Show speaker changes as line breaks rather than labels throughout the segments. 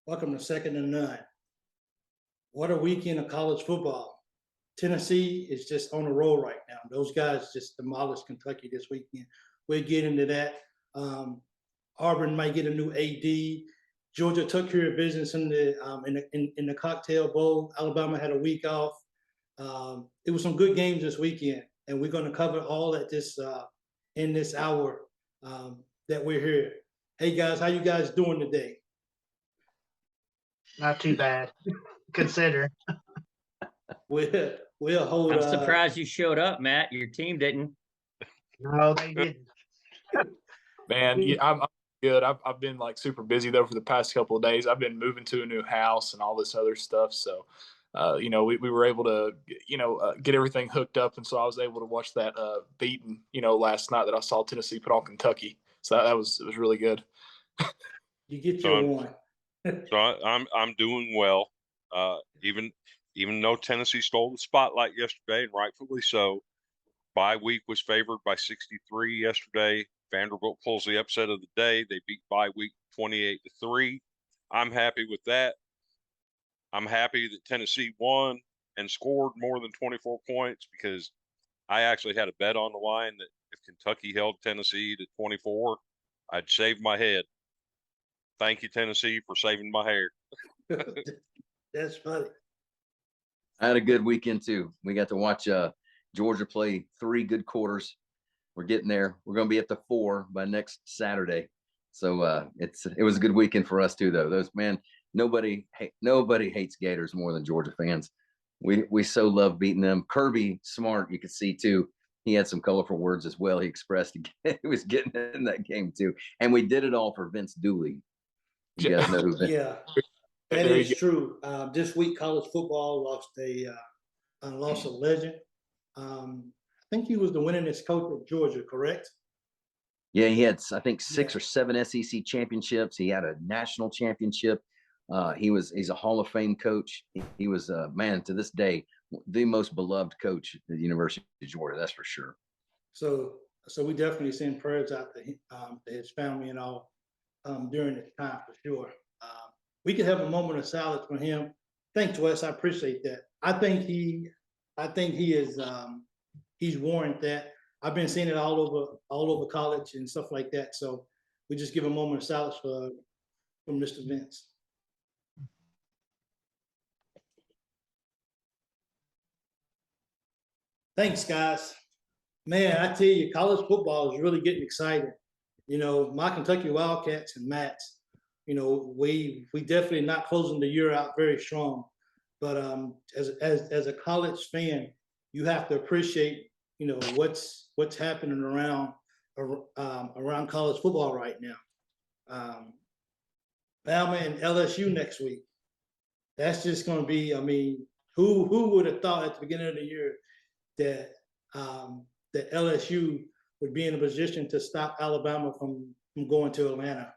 Welcome to Second and None. What a weekend of college football. Tennessee is just on a roll right now. Those guys just demolished Kentucky this weekend. We'll get into that. Auburn might get a new AD. Georgia took care of business in the Cocktail Bowl. Alabama had a week off. It was some good games this weekend, and we're going to cover all at this in this hour that we're here. Hey guys, how you guys doing today?
Not too bad, consider.
We'll hold.
I'm surprised you showed up, Matt. Your team didn't.
No, they didn't.
Man, yeah, I'm good. I've been like super busy though for the past couple of days. I've been moving to a new house and all this other stuff. So, we were able to, get everything hooked up, and so I was able to watch that beating, last night that I saw Tennessee put on Kentucky. So it was really good.
You get your one.
So I'm doing well. Even though Tennessee stole the spotlight yesterday, and rightfully so, bye week was favored by 63 yesterday. Vanderbilt pulls the upset of the day. They beat bye week 28-3. I'm happy with that. I'm happy that Tennessee won and scored more than 24 points because I actually had a bet on the line that if Kentucky held Tennessee to 24, I'd shave my head. Thank you, Tennessee, for saving my hair.
That's funny.
I had a good weekend too. We got to watch Georgia play 3 good quarters. We're getting there. We're going to be up to 4 by next Saturday. So it was a good weekend for us too, though. Nobody hates Gators more than Georgia fans. We so love beating them. Kirby Smart, you could see too. He had some colorful words as well. He expressed he was getting in that game too, and we did it all for Vince Dooley. You guys know who Vince?
Yeah, that is true. This week, college football lost a legend. I think he was the winningest coach of Georgia, correct?
Yeah, he had, I think, 6 or 7 SEC championships. He had a national championship. He's a Hall of Fame coach. He was, man, to this day, the most beloved coach at the University of Georgia. That's for sure.
So we definitely send prayers out to his family and all during this time for sure. We could have a moment of silence for him. Thanks, Wes. I appreciate that. I think he is. He's warranted that. I've been seeing it all over college and stuff like that. So we just give a moment of silence for Mr. Vince. Thanks, guys. Man, I tell you, college football is really getting exciting. My Kentucky Wildcats and Matt's, we definitely not closing the year out very strong. But as a college fan, you have to appreciate, what's happening around college football right now. Bama and LSU next week. That's just going to be. I mean, who would have thought at the beginning of the year that that LSU would be in a position to stop Alabama from going to Atlanta?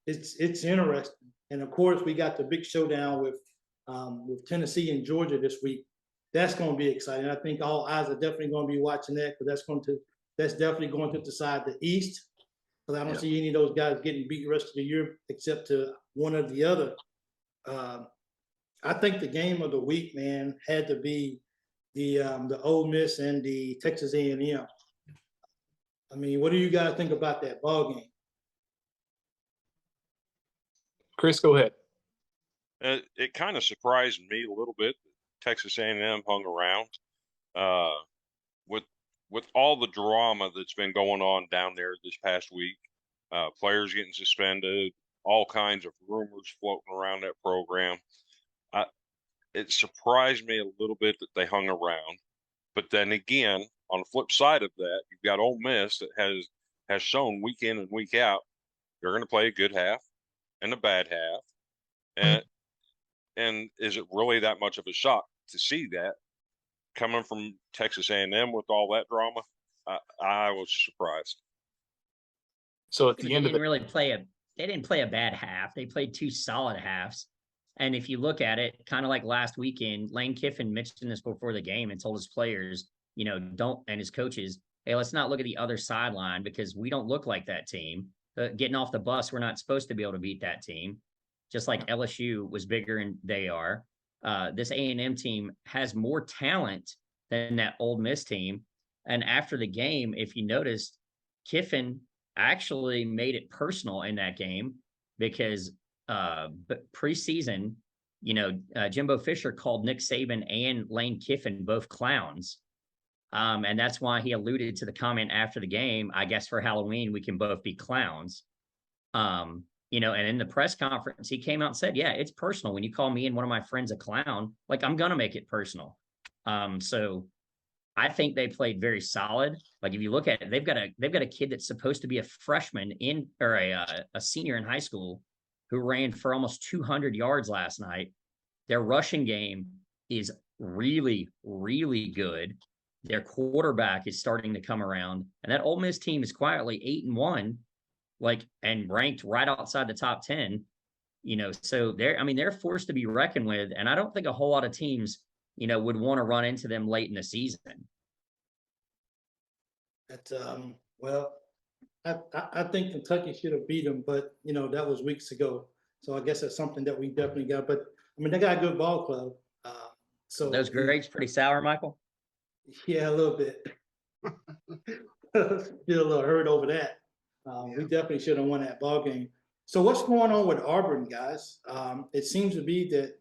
It's interesting, and of course we got the big showdown with Tennessee and Georgia this week. That's going to be exciting. I think all eyes are definitely going to be watching that because that's definitely going to decide the East. Because I don't see any of those guys getting beat the rest of the year except to one or the other. I think the game of the week, man, had to be the Ole Miss and the Texas A&M. I mean, what do you guys think about that ball game?
Chris, go ahead.
It kind of surprised me a little bit. Texas A&M hung around with all the drama that's been going on down there this past week. Players getting suspended, all kinds of rumors floating around that program. It surprised me a little bit that they hung around. But then again, on the flip side of that, you've got Ole Miss that has shown week in and week out they're going to play a good half and a bad half. And is it really that much of a shock to see that coming from Texas A&M with all that drama? I was surprised.
So at the end of the
they didn't play a bad half. They played 2 solid halves. And if you look at it, kind of like last weekend, Lane Kiffin mentioned this before the game and told his players, and his coaches, hey, let's not look at the other sideline because we don't look like that team. Getting off the bus, we're not supposed to be able to beat that team. just like LSU was bigger and they are. This A&M team has more talent than that Ole Miss team. And after the game, if you noticed, Kiffin actually made it personal in that game because but preseason, Jimbo Fisher called Nick Saban and Lane Kiffin both clowns. And that's why he alluded to the comment after the game, I guess for Halloween, we can both be clowns. And in the press conference, he came out and said, yeah, it's personal. When you call me and one of my friends a clown, like I'm going to make it personal. So I think they played very solid. Like if you look at it, they've got a kid that's supposed to be a freshman or a senior in high school who ran for almost 200 yards last night. Their rushing game is really, really good. Their quarterback is starting to come around, and that Ole Miss team is quietly 8-1, and ranked right outside the top 10. So they're forced to be reckoned with, and I don't think a whole lot of teams, would want to run into them late in the season.
Well, I think Kentucky should have beat them, but that was weeks ago. So I guess that's something that we definitely got. But I mean, they got a good ball club. So
Those grapes pretty sour, Michael?
Yeah, a little bit. Feel a little hurt over that. We definitely should have won that ball game. So what's going on with Auburn, guys? It seems to be that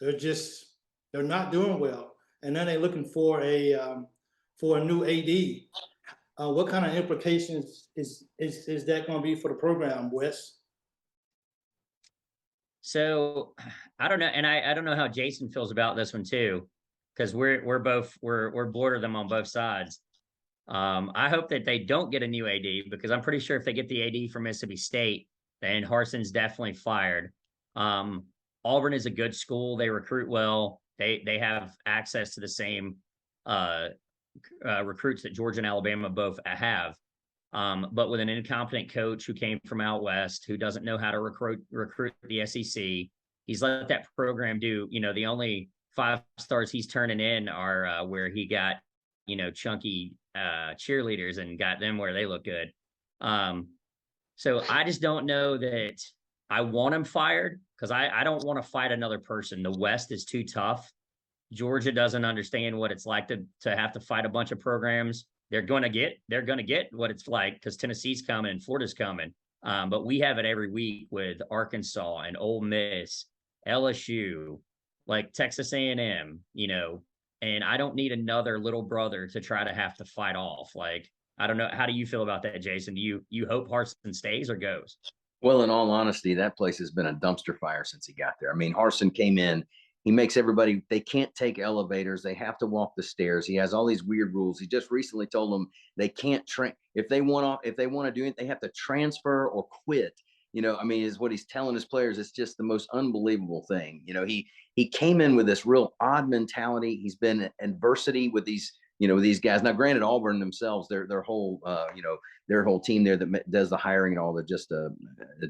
they're not doing well, and then they're looking for a new AD. What kind of implications is that going to be for the program, Wes?
So I don't know, and I don't know how Jason feels about this one too, because we're border them on both sides. I hope that they don't get a new AD, because I'm pretty sure if they get the AD from Mississippi State, then Harson's definitely fired. Auburn is a good school. They recruit well. They have access to the same recruits that Georgia and Alabama both have. But with an incompetent coach who came from out west, who doesn't know how to recruit the SEC, he's let that program do. The only 5 stars he's turning in are where he got chunky cheerleaders and got them where they look good. So I just don't know that I want him fired, because I don't want to fight another person. The West is too tough. Georgia doesn't understand what it's like to have to fight a bunch of programs. They're going to get what it's like, because Tennessee's coming and Florida's coming. But we have it every week with Arkansas and Ole Miss, LSU, like Texas A&M, and I don't need another little brother to try to have to fight off. Like, I don't know. How do you feel about that, Jason? Do you hope Harsin stays or goes?
Well, in all honesty, that place has been a dumpster fire since he got there. I mean, Harsin came in, he makes everybody, they can't take elevators. They have to walk the stairs. He has all these weird rules. He just recently told them they can't train. If they want to do it, they have to transfer or quit. Is what he's telling his players. It's just the most unbelievable thing. He came in with this real odd mentality. He's been in adversity with these guys. Now, granted, Auburn themselves, their whole team there that does the hiring and all, they're just a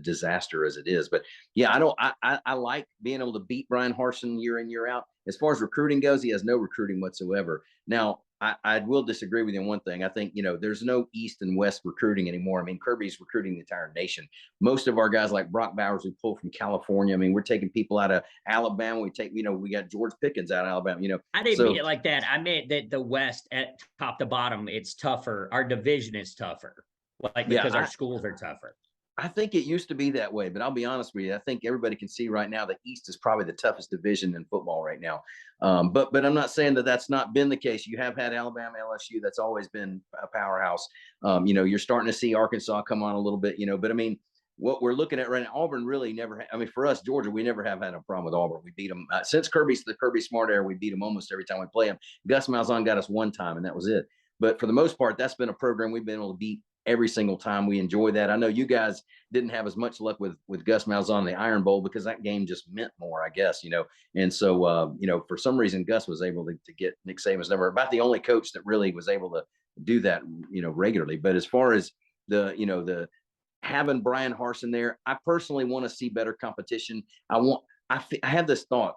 disaster as it is. But yeah, I like being able to beat Brian Harsin year in, year out. As far as recruiting goes, he has no recruiting whatsoever. Now, I will disagree with you on one thing. I think, there's no East and West recruiting anymore. I mean, Kirby's recruiting the entire nation. Most of our guys like Brock Bowers, we pull from California. I mean, we're taking people out of Alabama. We got George Pickens out of Alabama,
I didn't mean it like that. I meant that the West at top to bottom, it's tougher. Our division is tougher, because our schools are tougher.
I think it used to be that way, but I'll be honest with you. I think everybody can see right now the East is probably the toughest division in football right now. But I'm not saying that that's not been the case. You have had Alabama, LSU. That's always been a powerhouse. You're starting to see Arkansas come on a little bit, but I mean, what we're looking at right now, Auburn really never, for us, Georgia, we never have had a problem with Auburn. We beat them since the Kirby Smart era. We beat them almost every time we play them. Gus Malzahn got us one time, and that was it. But for the most part, that's been a program we've been able to beat every single time. We enjoy that. I know you guys didn't have as much luck with Gus Malzahn, the Iron Bowl, because that game just meant more, I guess, And so, for some reason, Gus was able to get Nick Saban's number. About the only coach that really was able to do that, regularly. But as far as the having Brian Harsin there, I personally want to see better competition. I have this thought.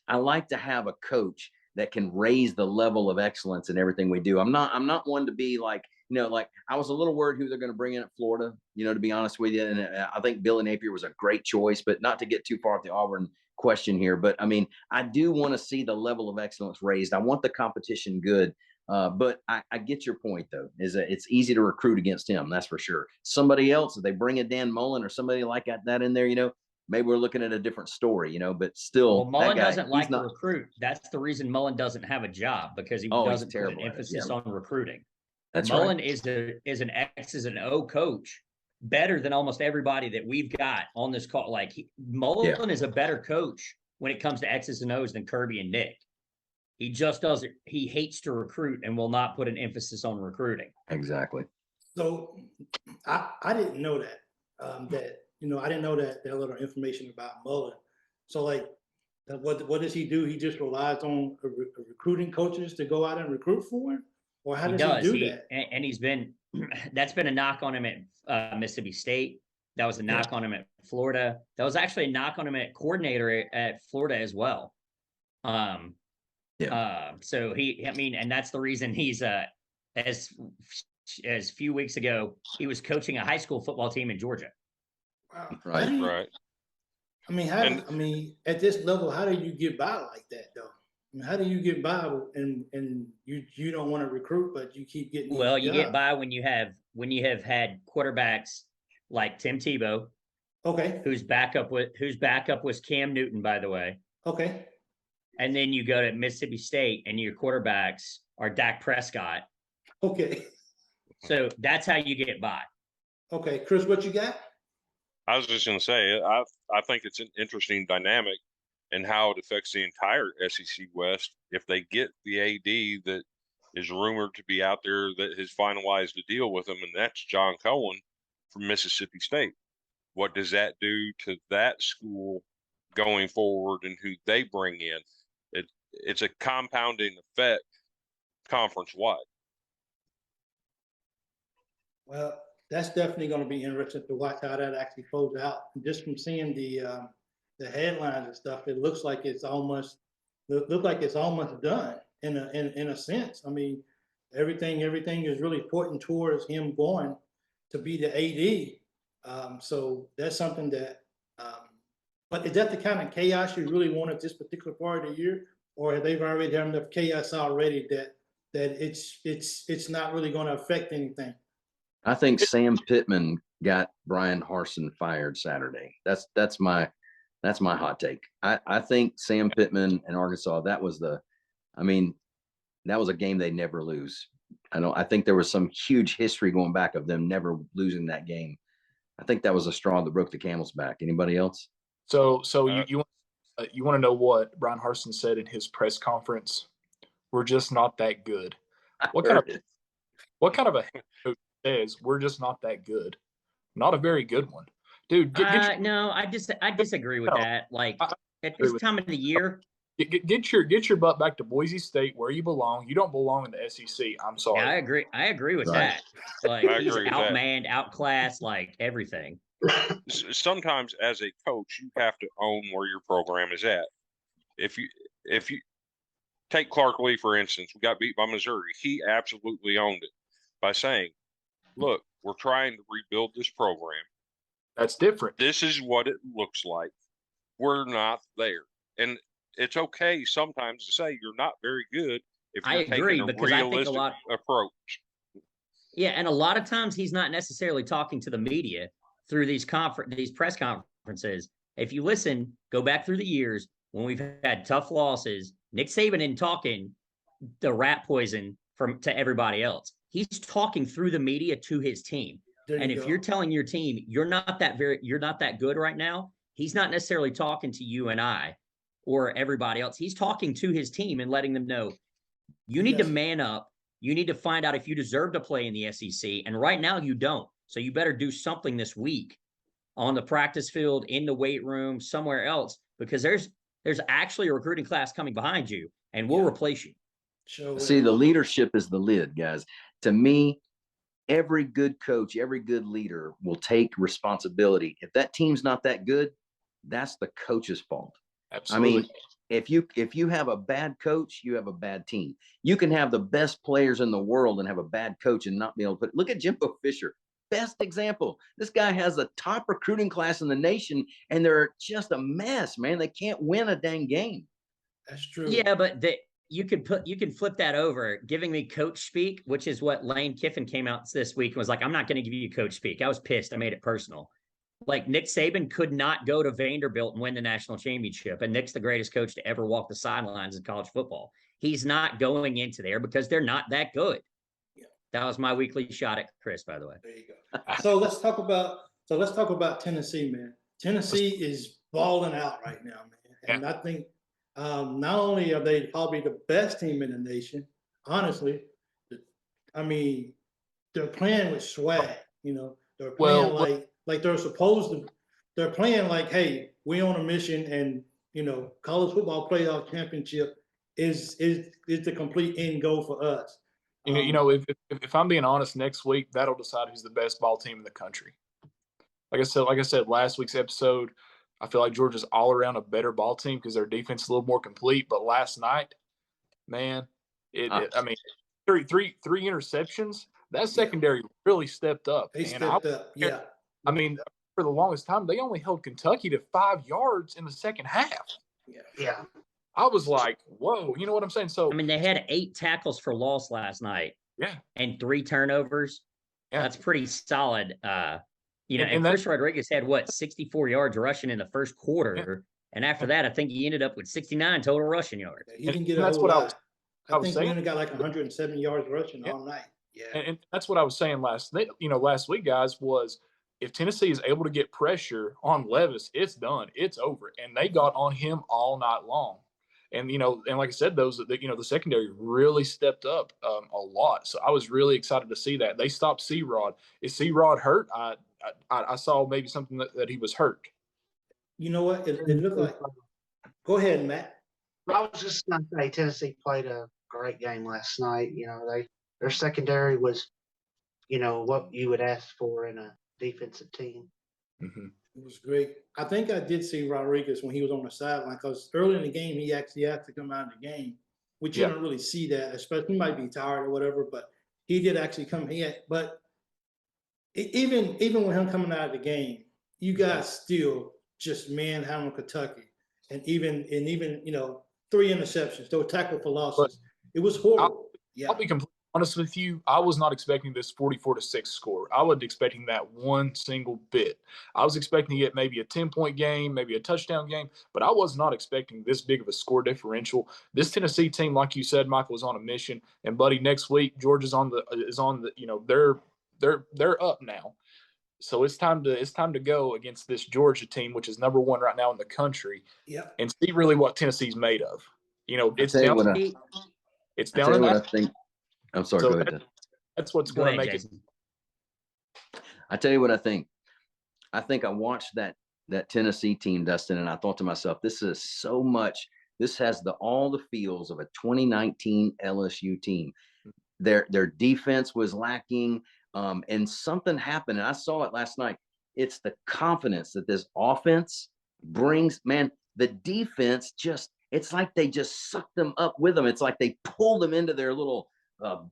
I like to have a coach that can raise the level of excellence in everything we do. I'm not one to be like, like I was a little worried who they're going to bring in at Florida, to be honest with you. And I think Billy Napier was a great choice, but not to get too far off the Auburn question here. But I mean, I do want to see the level of excellence raised. I want the competition good. But I get your point, though, is that it's easy to recruit against him. That's for sure. Somebody else, if they bring a Dan Mullen or somebody like that in there, maybe we're looking at a different story, but still.
Well, Mullen
that guy,
doesn't like to recruit. That's the reason Mullen doesn't have a job, because he doesn't put an emphasis on recruiting.
That's
Mullen
right.
is an X's and O coach, better than almost everybody that we've got on this call. Like Mullen is a better coach when it comes to X's and O's than Kirby and Nick. He just doesn't. He hates to recruit and will not put an emphasis on recruiting.
Exactly.
So I didn't know that. I didn't know that little information about Mullen. So like, what does he do? He just relies on recruiting coaches to go out and recruit for him, or how does he do that?
And he's been that's been a knock on him at Mississippi State. That was a knock on him at Florida. That was actually a knock on him at coordinator at Florida as well. So and that's the reason he's as few weeks ago he was coaching a high school football team in Georgia.
Wow.
Right.
I mean, at this level, how do you get by like that, though? I mean, how do you get by and you don't want to recruit, but you keep getting?
Well, you get by when you have had quarterbacks like Tim Tebow, whose backup was Cam Newton, by the way.
Okay.
And then you go to Mississippi State and your quarterbacks are Dak Prescott.
Okay.
So that's how you get by.
Okay, Chris, what you got?
I was just going to say, I think it's an interesting dynamic and how it affects the entire SEC West if they get the AD that is rumored to be out there that has finalized a deal with them, and that's John Cohen from Mississippi State. What does that do to that school going forward and who they bring in? It's a compounding effect conference-wide.
Well, that's definitely going to be interesting to watch how that actually flows out. And just from seeing the headlines and stuff, it looks like it's almost done in a sense. I mean, everything is really pointing towards him going to be the AD. So that's something that. But is that the kind of chaos you really want at this particular part of the year, or have they already had enough chaos already that it's not really going to affect anything?
I think Sam Pittman got Brian Harsin fired Saturday. That's my hot take. I think Sam Pittman and Arkansas, that was a game they never lose. I think there was some huge history going back of them never losing that game. I think that was a straw that broke the camel's back. Anybody else?
So you want to know what Brian Harsin said in his press conference? We're just not that good. What kind of a head coach says we're just not that good? Not a very good one, dude.
No, I disagree with that. Like at this time of the year,
get your butt back to Boise State where you belong. You don't belong in the SEC. I'm sorry.
Yeah, I agree with that. Like he's outmanned, outclassed, like everything.
Sometimes as a coach, you have to own where your program is at. If you take Clark Lee, for instance, we got beat by Missouri. He absolutely owned it by saying, look, we're trying to rebuild this program.
That's different.
This is what it looks like. We're not there. And it's okay sometimes to say you're not very good if you're taking a realistic approach.
Yeah, and a lot of times he's not necessarily talking to the media through these press conferences. If you listen, go back through the years when we've had tough losses, Nick Saban isn't talking the rat poison to everybody else. He's talking through the media to his team. And if you're telling your team you're not that good right now, he's not necessarily talking to you and I or everybody else. He's talking to his team and letting them know you need to man up. You need to find out if you deserve to play in the SEC. And right now you don't. So you better do something this week on the practice field, in the weight room, somewhere else, because there's actually a recruiting class coming behind you, and we'll replace you.
See, the leadership is the lid, guys. To me, every good coach, every good leader will take responsibility. If that team's not that good, that's the coach's fault.
Absolutely.
I mean, if you have a bad coach, you have a bad team. You can have the best players in the world and have a bad coach and not be able to put. Look at Jimbo Fisher, best example. This guy has a top recruiting class in the nation, and they're just a mess, man. They can't win a dang game.
That's true.
Yeah, but you can flip that over, giving me coach speak, which is what Lane Kiffin came out this week and was like, I'm not going to give you coach speak. I was pissed. I made it personal. Like Nick Saban could not go to Vanderbilt and win the national championship. And Nick's the greatest coach to ever walk the sidelines in college football. He's not going into there because they're not that good.
Yeah.
That was my weekly shot at Chris, by the way.
There you go. So let's talk about Tennessee, man. Tennessee is balling out right now, man. And I think not only are they probably the best team in the nation, honestly, I mean, they're playing with swag, you know, they're playing like they're supposed to. They're playing like, hey, we're on a mission, and you know, college football playoff championship is the complete end goal for us.
You know, if I'm being honest, next week that'll decide who's the best ball team in the country. Like I said, last week's episode, I feel like Georgia's all around a better ball team because their defense is a little more complete. But last night, man, I mean, three interceptions. That secondary really stepped up.
They stepped up, yeah.
I mean, for the longest time, they only held Kentucky to 5 yards in the second half.
Yeah.
I was like, whoa, you know what I'm saying? So
I mean, they had 8 tackles for loss last night.
Yeah.
And 3 turnovers.
Yeah.
That's pretty solid. You know, and
that,
Chris Rodriguez had 64 yards rushing in the first quarter. And after that, I think he ended up with 69 total rushing yards.
He didn't get a whole lot. I think he only got like 107 yards rushing all night. Yeah.
And that's what I was saying last week, guys, was if Tennessee is able to get pressure on Levis, it's done. It's over. And they got on him all night long. And, you know, and like I said, the secondary really stepped up a lot. So I was really excited to see that. They stopped C-Rod. Is C-Rod hurt? I saw maybe something that he was hurt.
You know what? It looked like. Go ahead, Matt.
I was just going to say Tennessee played a great game last night. You know, their secondary was, you know, what you would ask for in a defensive team.
Mm-hmm.
It was great. I think I did see Rodriguez when he was on the sideline because early in the game he actually had to come out of the game, which you don't really see that. Especially he might be tired or whatever, but he did actually come. But even with him coming out of the game, you guys still just manhandle Kentucky, and even you know 3 interceptions, those tackle for losses. It was horrible.
I'll be completely honest with you. I was not expecting this 44-6 score. I wasn't expecting that one single bit. I was expecting to get maybe a 10-point game, maybe a touchdown game, but I was not expecting this big of a score differential. This Tennessee team, like you said, Michael, is on a mission. And buddy, next week Georgia's on the you know, they're up now. So it's time to go against this Georgia team, which is number 1 right now in the country.
Yeah.
And see really what Tennessee's made of. You know, it's down in that.
I think. I'm sorry,
So
go ahead.
that's what's going to make it.
I tell you what I think. I think I watched that Tennessee team, Dustin, and I thought to myself, this is so much. This has all the feels of a 2019 LSU team. Their defense was lacking, and something happened, and I saw it last night. It's the confidence that this offense brings. Man, the defense it's like they just sucked them up with them. It's like they pulled them into their little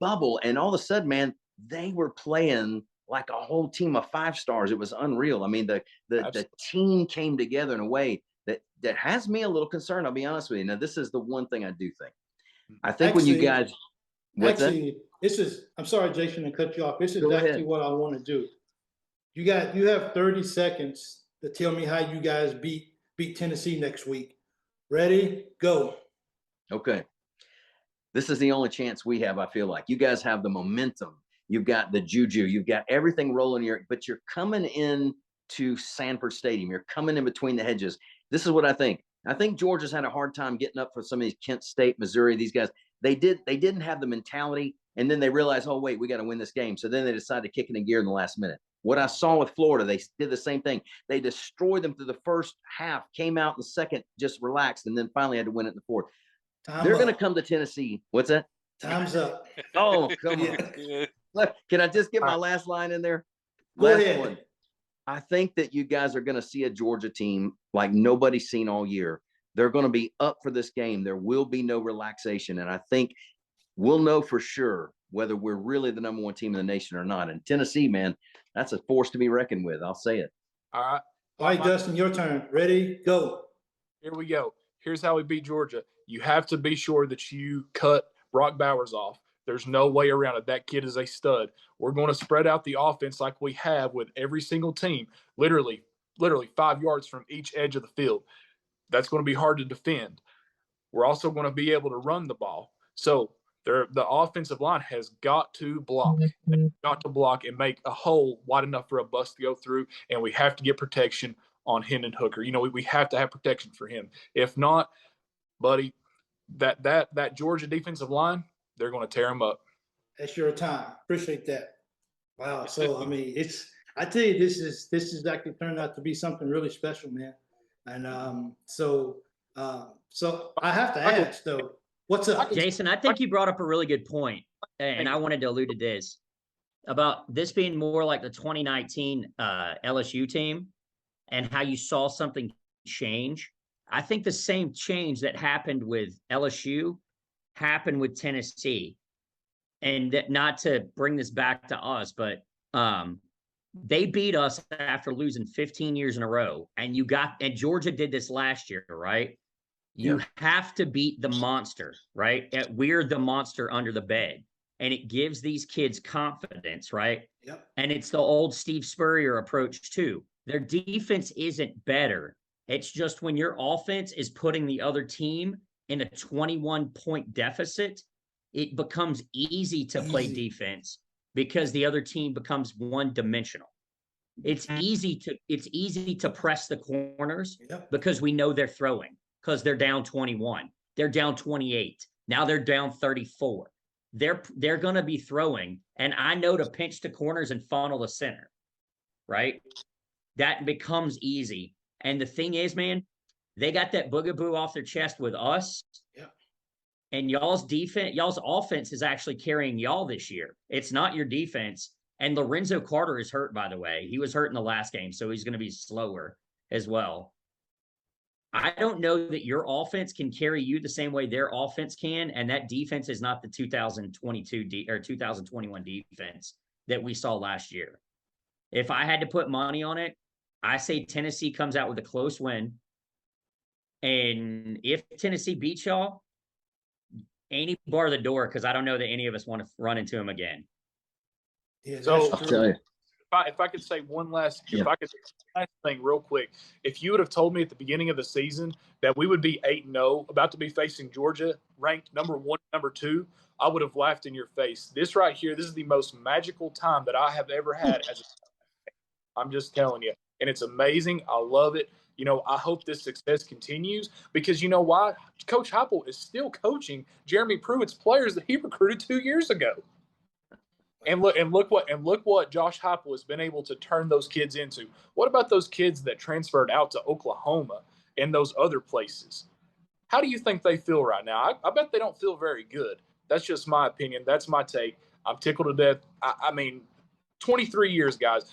bubble, and all of a sudden, man, they were playing like a whole team of 5 stars. It was unreal. I mean, the team came together in a way that has me a little concerned. I'll be honest with you. Now, this is the one thing I do think. I think when you guys,
I'm sorry, Jason, to cut you off. This is actually what I want to do. You have 30 seconds to tell me how you guys beat Tennessee next week. Ready? Go.
Okay. This is the only chance we have, I feel like. You guys have the momentum. You've got the juju. You've got everything rolling here, but you're coming in to Sanford Stadium. You're coming in between the hedges. This is what I think. I think Georgia's had a hard time getting up for some of these Kent State, Missouri, these guys. They didn't have the mentality, and then they realized, oh, wait, we got to win this game. So then they decided to kick it in gear in the last minute. What I saw with Florida, they did the same thing. They destroyed them through the first half, came out in the second, just relaxed, and then finally had to win it in the fourth. They're going to come to Tennessee. What's that?
Time's up.
Oh, come on. Look, can I just get my last line in there?
Go
last
ahead.
one. I think that you guys are going to see a Georgia team like nobody's seen all year. they're going to be up for this game. There will be no relaxation. And I think we'll know for sure whether we're really the number one team in the nation or not. And Tennessee, man, that's a force to be reckoned with. I'll say it.
All right.
All right, Dustin, your turn. Ready, go.
Here we go. Here's how we beat Georgia. You have to be sure that you cut Brock Bowers off. There's no way around it. That kid is a stud. We're going to spread out the offense like we have with every single team, literally 5 yards from each edge of the field. That's going to be hard to defend. We're also going to be able to run the ball. So the offensive line has got to block. They've got to block and make a hole wide enough for a bus to go through, and we have to get protection on Hendon Hooker. You know, we have to have protection for him. If not, buddy, that Georgia defensive line, they're going to tear him up.
That's your time. Appreciate that. Wow. So I mean, I tell you, this is actually turned out to be something really special, man. And so I have to ask though, what's up,
Jason? I think you brought up a really good point, and I wanted to allude to this about this being more like the 2019 LSU team and how you saw something change. I think the same change that happened with LSU happened with Tennessee. And that, not to bring this back to us, but they beat us after losing 15 years in a row. And Georgia did this last year, right? You have to beat the monster, right? We're the monster under the bed. And it gives these kids confidence, right?
Yep.
And it's the old Steve Spurrier approach too. Their defense isn't better. It's just when your offense is putting the other team in a 21-point deficit, it becomes easy to play defense because the other team becomes one-dimensional. It's easy to press the corners because we know they're throwing because they're down 21. They're down 28. Now they're down 34. They're going to be throwing, and I know to pinch the corners and funnel the center, right? That becomes easy. And the thing is, man, they got that boogaboo off their chest with us.
Yeah.
And y'all's offense is actually carrying y'all this year. It's not your defense. And Lorenzo Carter is hurt, by the way. He was hurt in the last game, so he's going to be slower as well. I don't know that your offense can carry you the same way their offense can, and that defense is not the 2022 or 2021 defense that we saw last year. If I had to put money on it, I say Tennessee comes out with a close win. And if Tennessee beats y'all, any bar the door, because I don't know that any of us want to run into him again.
Yeah,
So
I'll tell you.
if I could say one last thing real quick, if you would have told me at the beginning of the season that we would be 8-0, about to be facing Georgia, ranked number 1, number 2, I would have laughed in your face. This right here, this is the most magical time that I have ever had as I'm just telling you. And it's amazing. I love it. You know, I hope this success continues because you know why? Coach Heupel is still coaching Jeremy Pruitt's players that he recruited 2 years ago. And look what Josh Heupel has been able to turn those kids into. What about those kids that transferred out to Oklahoma and those other places? How do you think they feel right now? I bet they don't feel very good. That's just my opinion. That's my take. I'm tickled to death. I mean, 23 years, guys.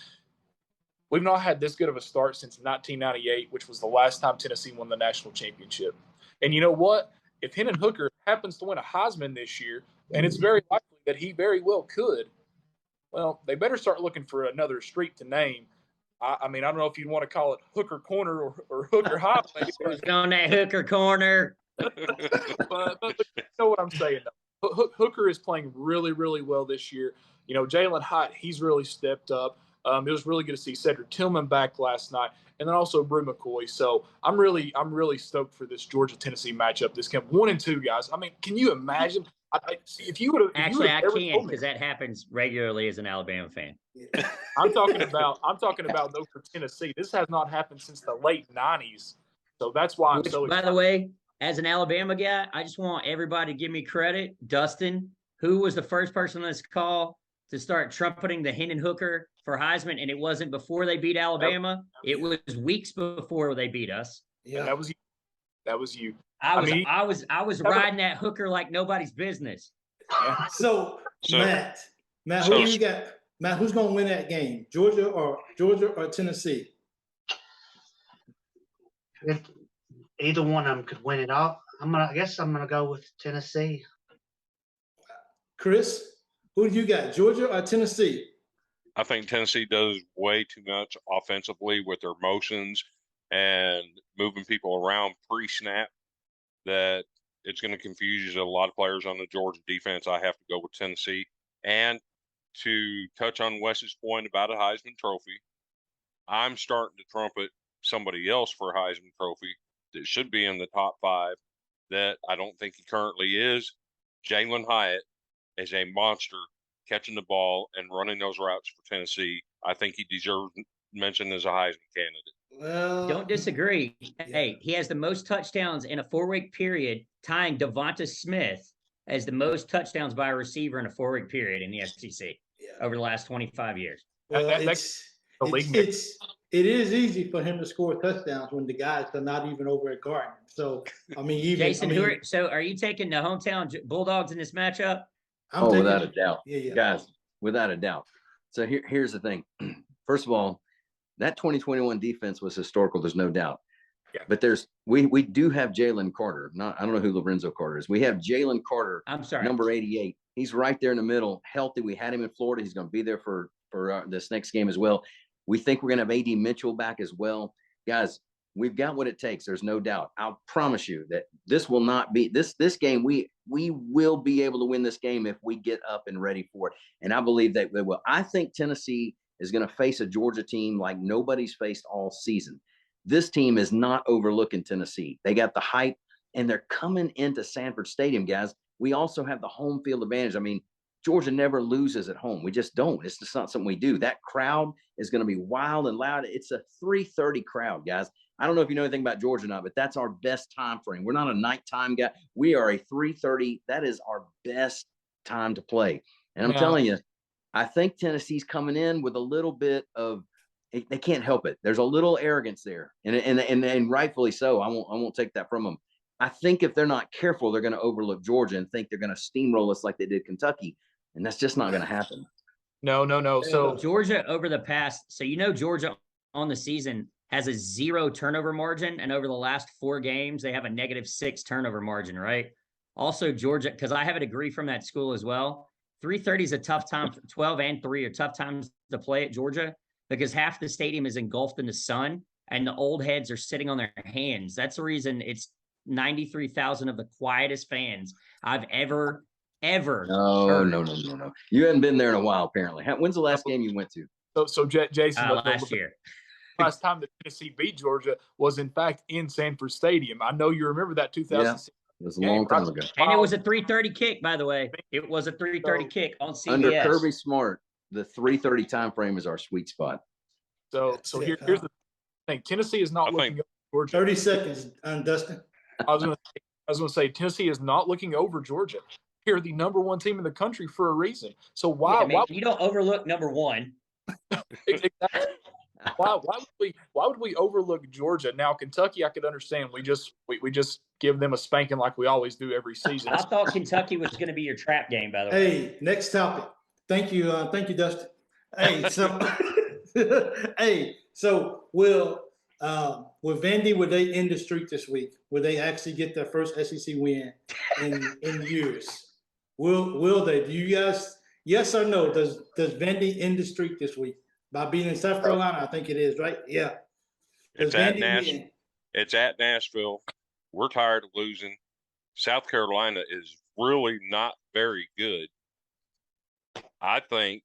We've not had this good of a start since 1998, which was the last time Tennessee won the national championship. And you know what? If Hendon Hooker happens to win a Heisman this year, and it's very likely that he very well could, well, they better start looking for another street to name. I mean, I don't know if you'd want to call it Hooker Corner or Hooker Highway.
Who's on that Hooker Corner?
but you know what I'm saying. Hooker is playing really, really well this year. You know, Jalen Hyatt, he's really stepped up. It was really good to see Cedric Tillman back last night, and then also Brew McCoy. So I'm really stoked for this Georgia-Tennessee matchup. This camp 1 and 2, guys. I mean, can you imagine? If you would have
actually, I can't because that happens regularly as an Alabama fan.
I'm talking about though for Tennessee. This has not happened since the late '90s. So that's why I'm so excited.
By the way, as an Alabama guy, I just want everybody to give me credit. Dustin, who was the first person on this call to start trumpeting the Hendon Hooker for Heisman, and it wasn't before they beat Alabama. It was weeks before they beat us.
Yeah, that was you. That was you.
I was riding that Hooker like nobody's business.
Yeah. So Matt, who you got? Matt, who's gonna win that game? Georgia or Tennessee?
either one of them could win it all. I guess I'm gonna go with Tennessee.
Chris, who do you got, Georgia or Tennessee?
I think Tennessee does way too much offensively with their motions and moving people around pre-snap that it's going to confuse a lot of players on the Georgia defense. I have to go with Tennessee. And to touch on Wes's point about a Heisman Trophy, I'm starting to trumpet somebody else for a Heisman Trophy that should be in the top 5 that I don't think he currently is. Jalen Hyatt is a monster catching the ball and running those routes for Tennessee. I think he deserves mention as a Heisman candidate.
Well,
Don't disagree. Hey, he has the most touchdowns in a 4-week period, tying Devonta Smith as the most touchdowns by a receiver in a 4-week period in the SEC over the last 25 years.
Well,
That-
it is easy for him to score touchdowns when the guys are not even over at Garden. So I mean,
Jason, are you taking the hometown Bulldogs in this matchup?
Without a doubt.
Yeah.
Guys, without a doubt. So here's the thing. First of all, that 2021 defense was historical. There's no doubt.
Yeah.
But we do have Jalen Carter. I don't know who Lorenzo Carter is. We have Jalen Carter.
I'm sorry.
Number 88. He's right there in the middle, healthy. We had him in Florida. He's going to be there for this next game as well. We think we're going to have AD Mitchell back as well. Guys, we've got what it takes. There's no doubt. I'll promise you that this will not be this game. We will be able to win this game if we get up and ready for it. And I believe that they will. I think Tennessee is going to face a Georgia team like nobody's faced all season. This team is not overlooking Tennessee. They got the hype, and they're coming into Sanford Stadium, guys. We also have the home field advantage. I mean, Georgia never loses at home. We just don't. It's just not something we do. That crowd is going to be wild and loud. It's a 3:30 crowd, guys. I don't know if you know anything about Georgia or not, but that's our best time frame. We're not a nighttime guy. We are a 3:30. That is our best time to play. And I'm telling you, I think Tennessee's coming in with a little bit of they can't help it. There's a little arrogance there, and rightfully so. I won't take that from them. I think if they're not careful, they're going to overlook Georgia and think they're going to steamroll us like they did Kentucky, and that's just not going to happen.
No. So
Georgia over the past, Georgia on the season has a 0 turnover margin, and over the last 4 games, they have a -6 turnover margin, right? Also, Georgia, because I have a degree from that school as well, 3:30 is a tough time. 12 and 3 are tough times to play at Georgia because half the stadium is engulfed in the sun, and the old heads are sitting on their hands. That's the reason it's 93,000 of the quietest fans I've ever heard.
No. You haven't been there in a while, apparently. When's the last game you went to?
So Jason,
Last year.
last time that Tennessee beat Georgia was in fact in Sanford Stadium. I know you remember that 2006.
It was a long time ago.
And it was a 3:30 kick, by the way. It was a 3:30 kick on CBS.
Under Kirby Smart, the 3:30 time frame is our sweet spot.
So here's the thing. Tennessee is not looking over Georgia.
30 seconds, Dustin.
I was going to say Tennessee is not looking over Georgia. They're the number 1 team in the country for a reason. So why
you don't overlook number 1?
Exactly. Why would we overlook Georgia? Now Kentucky, I could understand. We just give them a spanking like we always do every season.
I thought Kentucky was going to be your trap game, by the way.
Hey, next topic. Thank you, Dustin. Hey, so will Vandy, would they end the streak this week? Will they actually get their first SEC win in years? Will they? Do you guys? Yes or no? Does Vandy end the streak this week by being in South Carolina? I think it is, right? Yeah.
It's at Nashville. We're tired of losing. South Carolina is really not very good. I think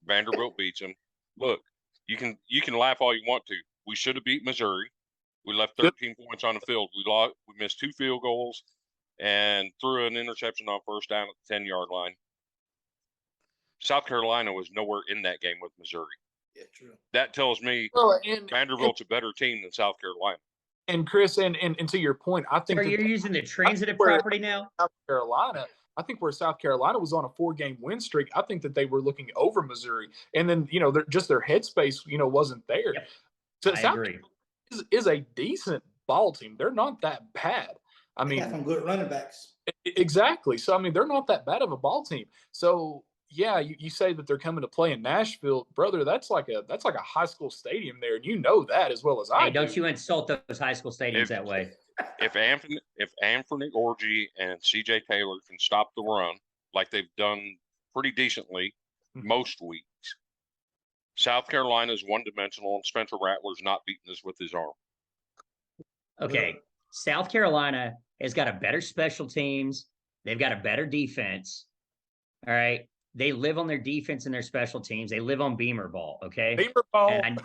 Vanderbilt beats them. Look, you can laugh all you want to. We should have beat Missouri. We left 13 points on the field. We missed 2 field goals and threw an interception on first down at the 10-yard line. South Carolina was nowhere in that game with Missouri.
Yeah, true.
That tells me Vanderbilt's a better team than South Carolina.
And Chris, and to your point, I think
you're using the transitive property now.
South Carolina. I think where South Carolina was on a 4-game win streak, I think that they were looking over Missouri, and then their headspace wasn't there.
Yep.
So
I
South
agree.
Carolina is a decent ball team. They're not that bad. I mean,
got some good running backs.
Exactly. So I mean, they're not that bad of a ball team. So yeah, you say that they're coming to play in Nashville, brother. That's like a high school stadium there, and you know that as well as I
Hey, don't
do.
you insult those high school stadiums
If
that way.
if Anthony Orgy and CJ Taylor can stop the run like they've done pretty decently most weeks, South Carolina is one-dimensional, and Spencer Rattler's not beating us with his arm.
Okay, South Carolina has got a better special teams. They've got a better defense. All right. They live on their defense and their special teams. They live on Beamer ball. Okay.
Beamer ball.
And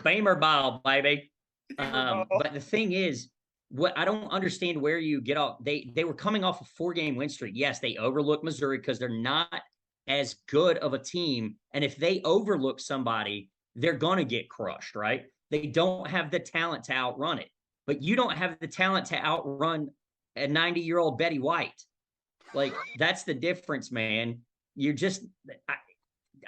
Beamer ball, baby.
Ball.
But the thing is, what I don't understand where you get off. They were coming off a 4-game win streak. Yes, they overlooked Missouri because they're not as good of a team. And if they overlook somebody, they're going to get crushed, right? They don't have the talent to outrun it. But you don't have the talent to outrun a 90-year-old Betty White. Like, that's the difference, man. You're just,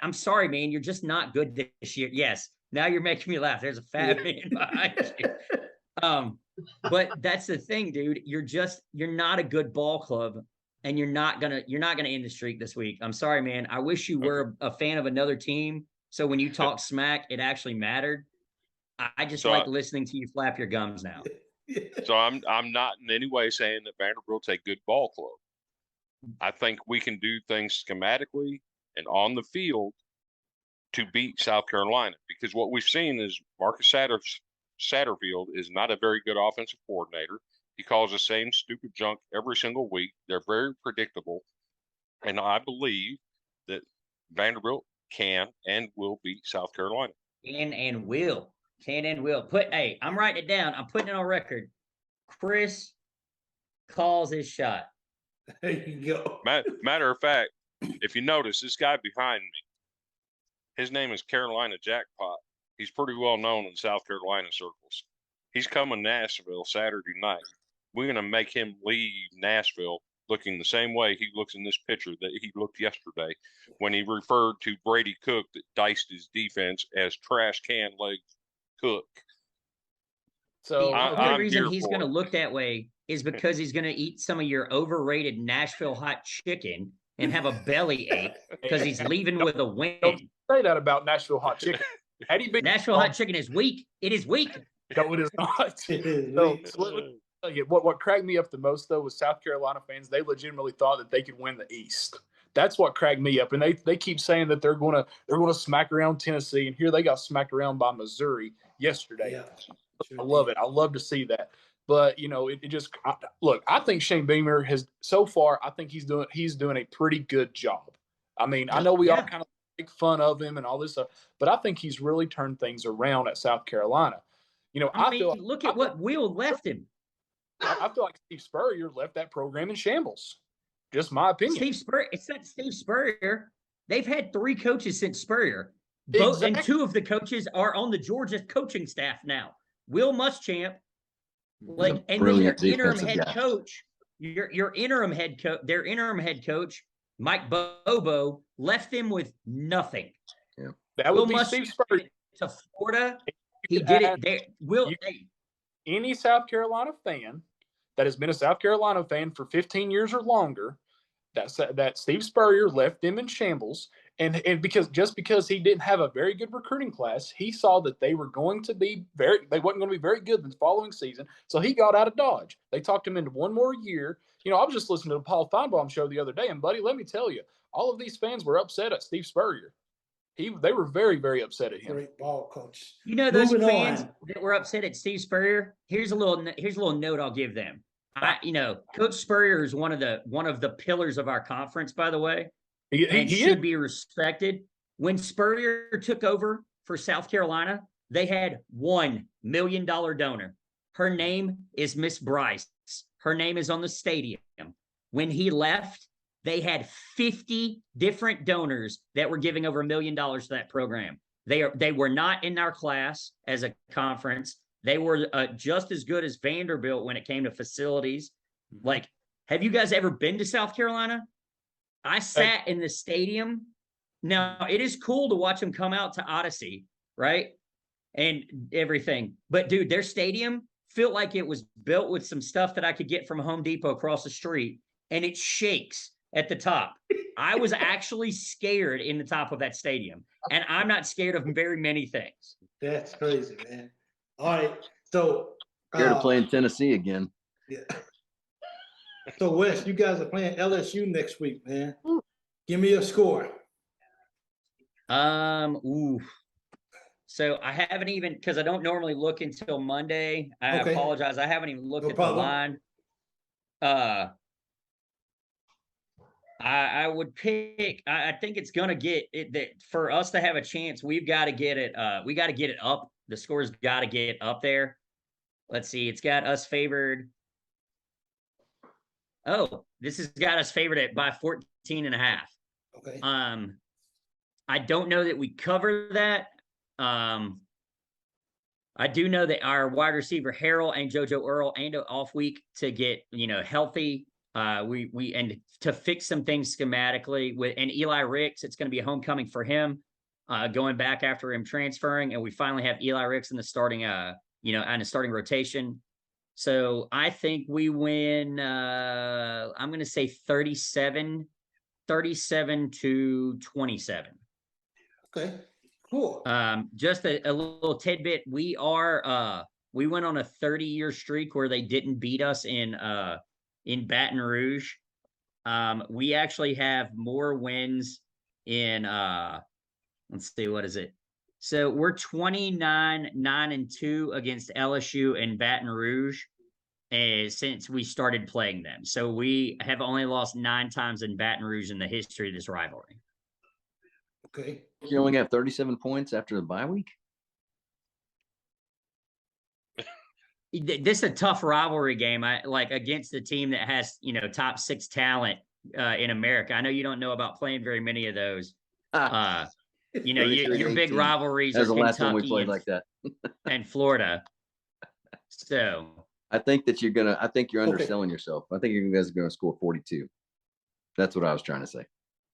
I'm sorry, man. You're just not good this year. Yes. Now you're making me laugh. There's a fat man behind you. But that's the thing, dude. You're not a good ball club, and you're not gonna end the streak this week. I'm sorry, man. I wish you were a fan of another team, so when you talk smack, it actually mattered. I just like listening to you flap your gums now.
So I'm not in any way saying that Vanderbilt's a good ball club. I think we can do things schematically and on the field to beat South Carolina, because what we've seen is Marcus Satterfield is not a very good offensive coordinator. He calls the same stupid junk every single week. They're very predictable. And I believe that Vanderbilt can and will beat South Carolina.
Can and will. Hey, I'm writing it down. I'm putting it on record. Chris calls his shot.
There you go.
Matter of fact, if you notice, this guy behind me, his name is Carolina Jackpot. He's pretty well known in South Carolina circles. He's coming to Nashville Saturday night. We're going to make him leave Nashville looking the same way he looks in this picture that he looked yesterday when he referred to Brady Cook that diced his defense as trash can leg Cook.
So
the only reason
here
he's
for
going to
it.
look that way is because he's going to eat some of your overrated Nashville hot chicken and have a belly ache because he's leaving with a win.
Don't say that about Nashville hot chicken. Had he been
Nashville hot chicken is weak. It is weak.
No, it is not. What cracked me up the most though was South Carolina fans. They legitimately thought that they could win the East. That's what cracked me up. And they keep saying that they're gonna smack around Tennessee, and here they got smacked around by Missouri yesterday.
Yeah,
I love it. I love to see that. But it just look. I think Shane Beamer has so far. I think he's doing a pretty good job. I mean, I know we all kind of make fun of him and all this stuff, but I think he's really turned things around at South Carolina.
I mean, look at what Will left him.
I feel like Steve Spurrier left that program in shambles. Just my opinion.
Steve Spurrier. It's not Steve Spurrier. They've had 3 coaches since Spurrier.
Exactly.
And 2 of the coaches are on the Georgia coaching staff now. Will Muschamp, and then your interim head coach, their interim head coach, Mike Bobo, left them with nothing.
Yeah. That would be Steve Spurrier
to Florida. He did it there.
Any South Carolina fan that has been a South Carolina fan for 15 years or longer, that Steve Spurrier left them in shambles, and because he didn't have a very good recruiting class, he saw that they wasn't going to be very good the following season, so he got out of Dodge. They talked him into one more year. I was just listening to the Paul Feinbaum show the other day, and buddy, let me tell you, all of these fans were upset at Steve Spurrier. They were very, very upset at him.
Great ball coach.
Those fans that were upset at Steve Spurrier. Here's a little note I'll give them. Coach Spurrier is one of the pillars of our conference, by the way, and should be respected. When Spurrier took over for South Carolina, they had $1 million donor. Her name is Miss Bryce. Her name is on the stadium. When he left, they had 50 different donors that were giving over $1 million to that program. They were not in our class as a conference. They were just as good as Vanderbilt when it came to facilities. Like, have you guys ever been to South Carolina? I sat in the stadium. Now, it is cool to watch them come out to Odyssey, right? And everything. But, dude, their stadium felt like it was built with some stuff that I could get from Home Depot across the street, and it shakes at the top. I was actually scared in the top of that stadium, and I'm not scared of very many things.
That's crazy, man. All right. So
Scared of playing Tennessee again.
yeah. So Wes, you guys are playing LSU next week, man. Give me a score.
Ooh. So I haven't even, because I don't normally look until Monday. I
Okay.
apologize. I haven't even looked
No
at
problem.
the line. I would pick. I think it's gonna get it that for us to have a chance. We've got to get it. We got to get it up. The score's got to get up there. Let's see. It's got us favored. Oh, this has got us favored at by 14.5.
Okay.
I don't know that we cover that. I do know that our wide receiver Harrell and JoJo Earl and an off week to get healthy. We and to fix some things schematically with and Eli Ricks, it's going to be a homecoming for him, going back after him transferring, and we finally have Eli Ricks in the starting, in the starting rotation. So I think we win. I'm going to say 37 to 27.
Okay. Cool.
Just a little tidbit. We went on a 30-year streak where they didn't beat us in Baton Rouge. We actually have more wins in let's see, what is it? So we're 29-9-2 against LSU and Baton Rouge since we started playing them. So we have only lost 9 times in Baton Rouge in the history of this rivalry.
Okay.
You only have 37 points after the bye week?
This is a tough rivalry game. like against the team that has, top 6 talent in America. I know you don't know about playing very many of those. Your big rivalries
That was
are
the last one we
Kentucky
played like that.
and Florida. So
I think you're
Okay.
underselling yourself. I think you guys are gonna score 42. That's what I was trying to say.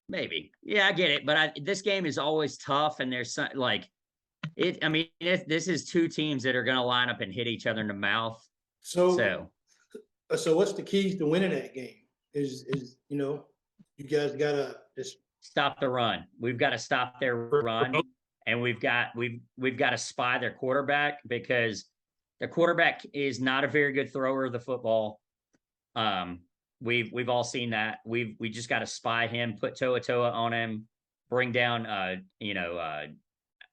maybe, yeah, I get it. But this game is always tough, and there's some like it. I mean, this is 2 teams that are going to line up and hit each other in the mouth.
So what's the keys to winning that game? Is you guys gotta just
stop the run. We've got to stop their run, and we've got to spy their quarterback because the quarterback is not a very good thrower of the football. We've all seen that. We just got to spy him, put Toa on him, bring down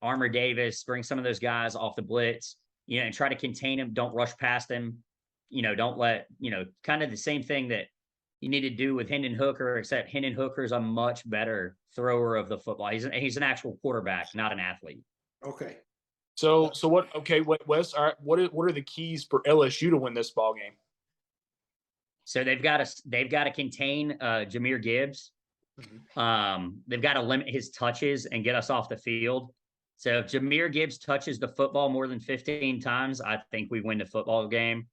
Armour Davis, bring some of those guys off the blitz, and try to contain him. Don't rush past him. Don't let kind of the same thing that you need to do with Hendon Hooker, except Hendon Hooker is a much better thrower of the football. He's an actual quarterback, not an athlete.
okay.
So what? Okay, Wes. All right. What are the keys for LSU to win this ball game?
So they've got to contain Jahmyr Gibbs.
Mm-hmm.
They've got to limit his touches and get us off the field. So if Jahmyr Gibbs touches the football more than 15 times, I think we win the football game.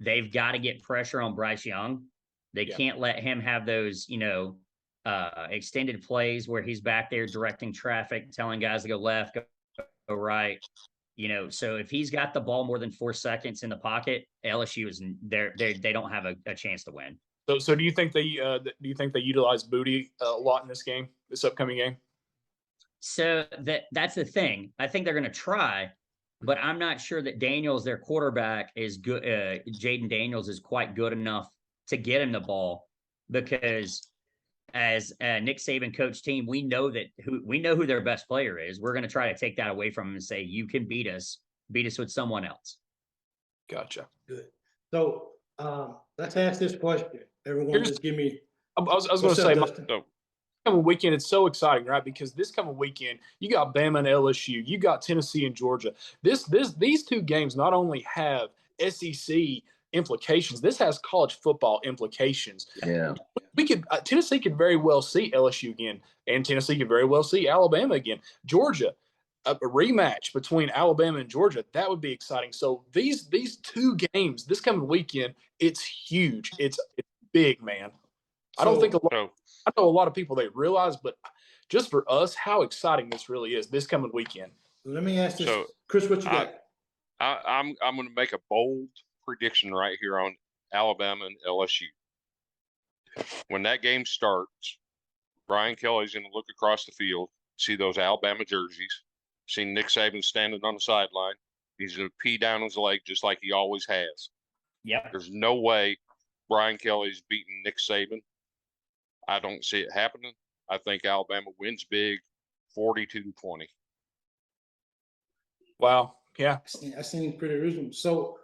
They've got to get pressure on Bryce Young. They can't let him have those, extended plays where he's back there directing traffic, telling guys to go left, go right. So if he's got the ball more than 4 seconds in the pocket, LSU is they don't have a chance to win.
So do you think they utilize Booty a lot in this upcoming game?
So that's the thing. I think they're going to try, but I'm not sure that Daniels, their quarterback, is good. Jaden Daniels is quite good enough to get him the ball because as Nick Saban coach team, we know who their best player is. We're going to try to take that away from him and say, you can beat us with someone else.
Gotcha.
Good. So let's ask this question. Everyone just give me.
I was going to say, coming weekend, it's so exciting, right? Because this coming weekend, you got Bama and LSU, you got Tennessee and Georgia. These 2 games not only have SEC implications, this has college football implications.
Yeah,
Tennessee could very well see LSU again, and Tennessee could very well see Alabama again. Georgia, a rematch between Alabama and Georgia, that would be exciting. So these 2 games this coming weekend, it's huge. It's big, man. I don't think I know a lot of people they realize, but just for us, how exciting this really is this coming weekend.
Let me ask this, Chris. What you got?
I'm going to make a bold prediction right here on Alabama and LSU. when that game starts, Brian Kelly's going to look across the field, see those Alabama jerseys, see Nick Saban standing on the sideline. He's going to pee down his leg just like he always has.
Yep.
There's no way Brian Kelly's beating Nick Saban. I don't see it happening. I think Alabama wins big, 42-20.
Wow. Yeah.
I seem pretty reasonable. So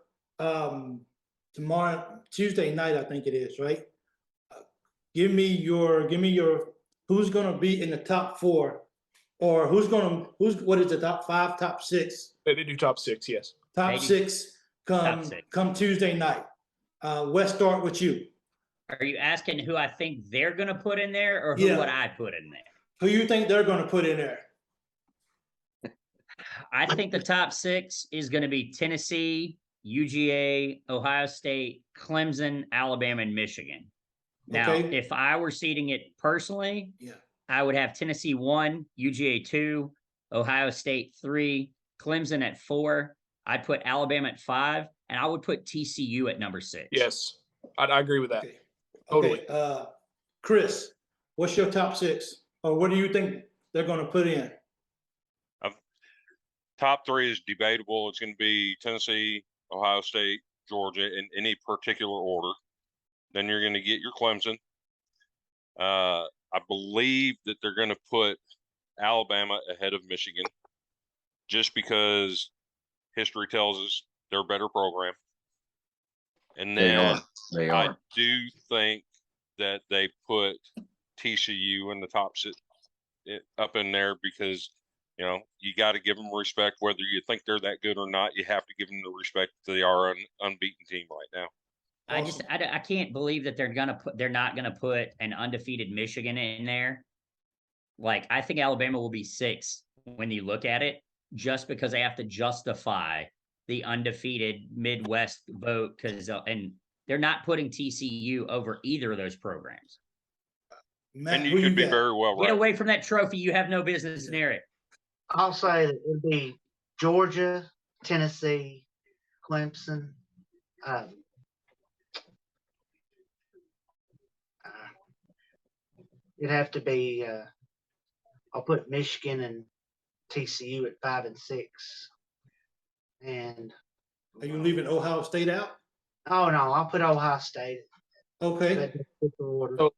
tomorrow, Tuesday night, I think it is, right? Give me your who's gonna be in the top four, or what is the top five, top six?
They do top six, yes.
Top
Maybe.
six come Tuesday night. Wes, start with you.
Are you asking who I think they're going to put in there, or who
Yeah.
would I put in there?
Who you think they're gonna put in there?
I think the top six is going to be Tennessee, UGA, Ohio State, Clemson, Alabama, and Michigan. Now,
Okay.
if I were seeding it personally,
Yeah.
I would have Tennessee 1, UGA 2, Ohio State 3, Clemson at 4. I'd put Alabama at 5, and I would put TCU at number 6.
Yes. I agree with that.
Okay.
Totally.
Okay. Chris, what's your top six, or what do you think they're gonna put in?
Top three is debatable. It's going to be Tennessee, Ohio State, Georgia in any particular order. Then you're going to get your Clemson. I believe that they're going to put Alabama ahead of Michigan just because history tells us they're a better program. And then
They
I
are.
do think that they put TCU in the top six up in there because, you know, you got to give them respect, whether you think they're that good or not. You have to give them the respect that they are an unbeaten team right now.
Awesome.
I can't believe that they're not gonna put an undefeated Michigan in there. Like, I think Alabama will be 6 when you look at it, just because they have to justify the undefeated Midwest vote, and they're not putting TCU over either of those programs.
Matt,
And
who
you could be
got?
very well
Get
right.
away from that trophy. You have no business near it.
I'll say that it'd be Georgia, Tennessee, Clemson. It'd have to be. I'll put Michigan and TCU at 5 and 6. And
Are you leaving Ohio State out?
oh no, I'll put Ohio State.
Okay.
That's the order.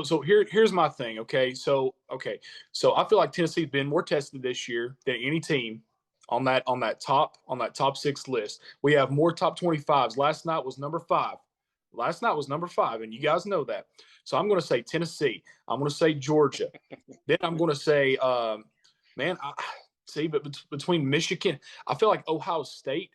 So here's my thing. Okay. So I feel like Tennessee's been more tested this year than any team on that top 6 list. We have more top 25s. Last night was number 5. And you guys know that. So I'm going to say Tennessee. I'm going to say Georgia. Then I'm going to say, but between Michigan, I feel like Ohio State.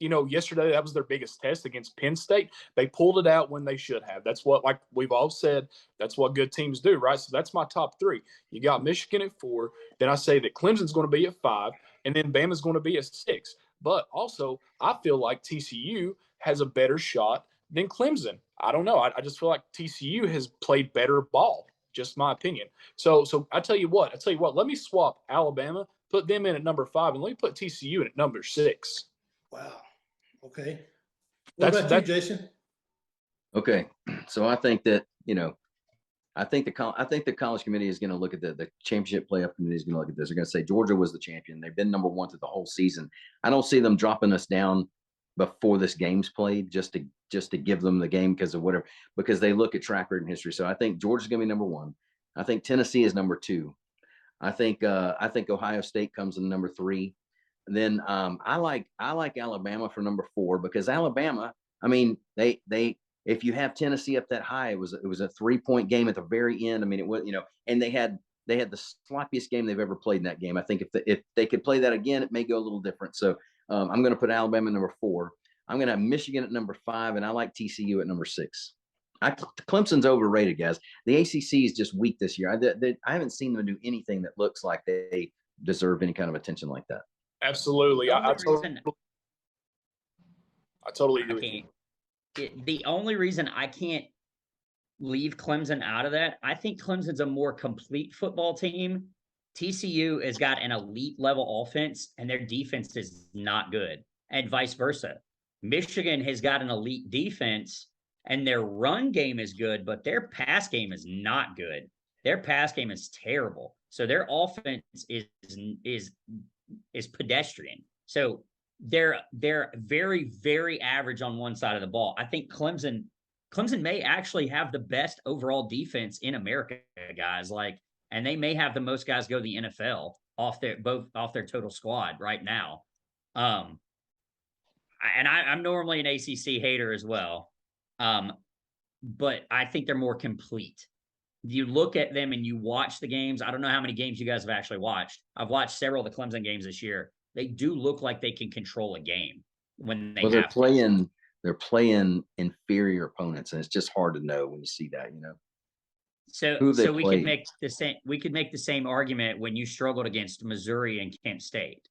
You know, yesterday that was their biggest test against Penn State. They pulled it out when they should have. That's what, like we've all said, that's what good teams do, right? So that's my top 3. You got Michigan at 4. Then I say that Clemson's going to be at 5, and then Bama's going to be at 6. But also, I feel like TCU has a better shot than Clemson. I don't know. I just feel like TCU has played better ball. Just my opinion. So I tell you what. Let me swap Alabama, put them in at number 5, and let me put TCU in at number 6.
Wow. Okay. What about you, Jason?
Okay. So I think that, I think the college committee is going to look at the championship playoff committee is going to look at this. They're going to say Georgia was the champion. They've been number 1 through the whole season. I don't see them dropping us down before this game's played just to give them the game because they look at track record and history. So I think Georgia's going to be number 1. I think Tennessee is number 2. I think Ohio State comes in number 3. Then I like Alabama for number 4 because Alabama, I mean, they if you have Tennessee up that high, it was a 3-point game at the very end. I mean, it was, and they had the sloppiest game they've ever played in that game. I think if they could play that again, it may go a little different. So I'm going to put Alabama number 4. I'm going to have Michigan at number 5, and I like TCU at number 6. Clemson's overrated, guys. The ACC is just weak this year. I haven't seen them do anything that looks like they deserve any kind of attention like that.
Absolutely. I totally agree.
The only reason I can't leave Clemson out of that, I think Clemson's a more complete football team. TCU has got an elite level offense, and their defense is not good, and vice versa. Michigan has got an elite defense, and their run game is good, but their pass game is not good. Their pass game is terrible. So their offense is pedestrian. So they're very, very average on one side of the ball. I think Clemson may actually have the best overall defense in America, guys. Like, and they may have the most guys go to the NFL off their total squad right now. I'm normally an ACC hater as well, but I think they're more complete. You look at them and you watch the games. I don't know how many games you guys have actually watched. I've watched several of the Clemson games this year. They do look like they can control a game when they
they're playing inferior opponents, and it's just hard to know when you see that, you know.
So we could make the same argument when you struggled against Missouri and Kent State.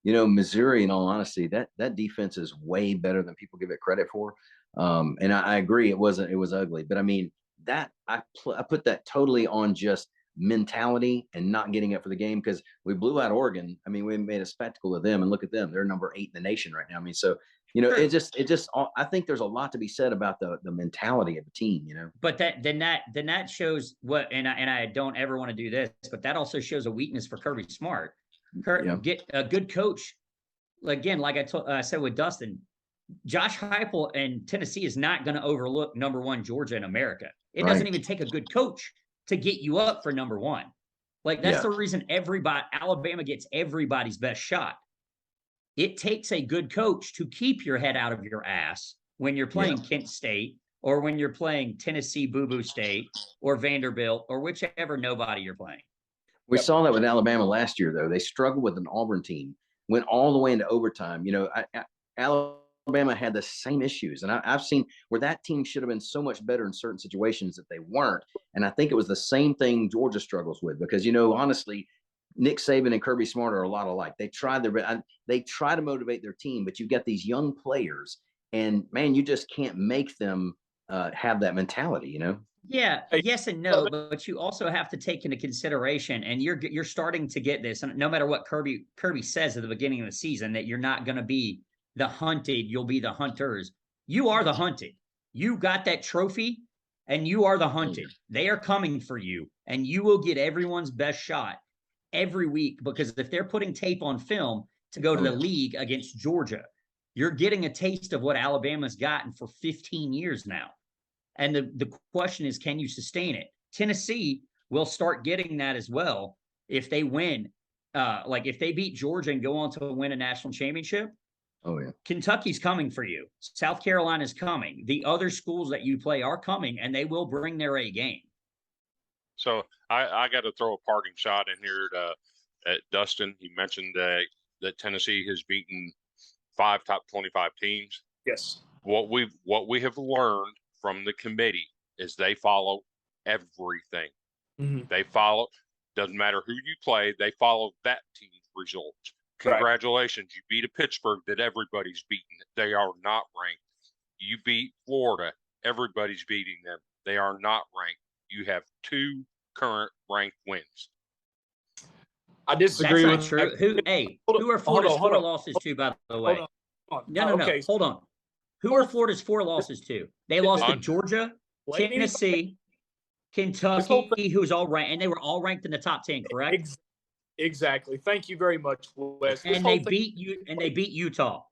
You know, Missouri, in all honesty, that defense is way better than people give it credit for. And I agree, it was ugly, but I mean, that I put that totally on just mentality and not getting up for the game, because we blew out Oregon. I mean, we made a spectacle of them, and look at them. They're number 8 in the nation right now. I mean, so, you know,
Sure.
it just I think there's a lot to be said about the mentality of the team, you know.
But that shows what, and I don't ever want to do this, but that also shows a weakness for Kirby Smart. Get a good coach. Again, like I said with Dustin, Josh Heupel and Tennessee is not going to overlook number 1 Georgia in America. It doesn't even take a good coach to get you up for number 1. Like, that's the reason Alabama gets everybody's best shot. It takes a good coach to keep your head out of your ass when you're playing Kent State, or when you're playing Tennessee Boo Boo State, or Vanderbilt, or whichever nobody you're playing.
We saw that with Alabama last year, though. They struggled with an Auburn team, went all the way into overtime. You know, Alabama had the same issues, and I've seen where that team should have been so much better in certain situations that they weren't. And I think it was the same thing Georgia struggles with, because, you know, honestly, Nick Saban and Kirby Smart are a lot alike. They try to motivate their team, but you get these young players, and man, you just can't make them have that mentality, you know?
Yeah, yes and no, but you also have to take into consideration, and you're starting to get this, and no matter what Kirby says at the beginning of the season, that you're not going to be the hunted, you'll be the hunters. You are the hunted. You got that trophy, and you are the hunted. They are coming for you, and you will get everyone's best shot every week, because if they're putting tape on film to go to the league against Georgia, you're getting a taste of what Alabama's gotten for 15 years now. And the question is, can you sustain it? Tennessee will start getting that as well if they win. Like, if they beat Georgia and go on to win a national championship, Kentucky's coming for you. South Carolina's coming. The other schools that you play are coming, and they will bring their A game.
So I got to throw a parting shot in here at Dustin. He mentioned that Tennessee has beaten 5 top 25 teams.
Yes.
What we have learned from the committee is they follow everything.
Mm-hmm.
They follow, doesn't matter who you play, they follow that team's results. Congratulations, you beat a Pittsburgh that everybody's beaten. They are not ranked. You beat Florida, everybody's beating them. They are not ranked. You have 2 current ranked wins.
I disagree with
true. Who are Florida's 4 losses to, by the way? No. Hold on. Who are Florida's 4 losses to? They lost to Georgia, Tennessee, Kentucky, who's all ranked, and they were all ranked in the top 10, correct?
Exactly. Thank you very much, Wes.
And they beat you. And they beat Utah.